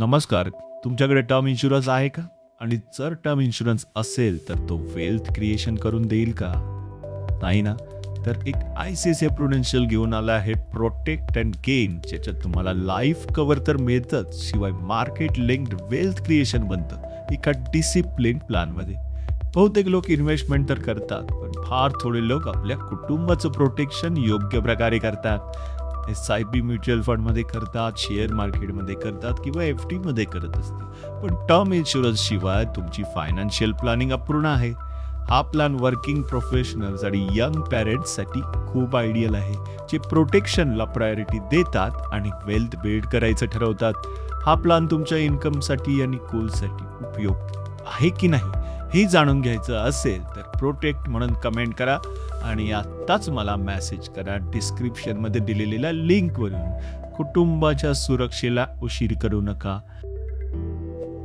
नमस्कार. तुमच्याकडे term insurance आहे का? आणि जर टर्म इन्शुरन्स असेल तर तो वेल्थ क्रिएशन करून देईल का? नाही ना? तर एक ICICI प्रुडेन्शियल घेऊन आला आहे प्रोटेक्ट अँड गेन, ज्याच्यात तुम्हाला लाईफ कव्हर तर मिळतंच, शिवाय मार्केट लिंक्ड वेल्थ क्रिएशन बनतं एका डिसिप्लिन प्लॅनमध्ये. बहुतेक लोक इन्व्हेस्टमेंट तर करतात, पण फार थोडे लोक आपल्या कुटुंबाचं प्रोटेक्शन योग्य प्रकारे करतात. SIP म्युच्युअल फंडमध्ये करतात, शेअर मार्केटमध्ये करतात किंवा FD मध्ये करत असतील. पण टर्म इन्शुरन्स शिवाय तुमची फायनान्शियल प्लॅनिंग अपूर्ण आहे. हा प्लॅन वर्किंग प्रोफेशनल्स आणि यंग पॅरेंट्ससाठी खूप आयडियल आहे, जे प्रोटेक्शनला प्रायोरिटी देतात आणि वेल्थ बिल्ड करायचं ठरवतात. हा प्लॅन तुमच्या इन्कमसाठी आणि गोलसाठी उपयुक्त आहे की नाही हे जाणून घ्यायचं असेल तर प्रोटेक्ट म्हणून कमेंट करा आणि आत्ताच मला मेसेज करा डिस्क्रिप्शनमध्ये दिलेल्या लिंकवरून. कुटुंबाच्या सुरक्षेला उशीर करू नका.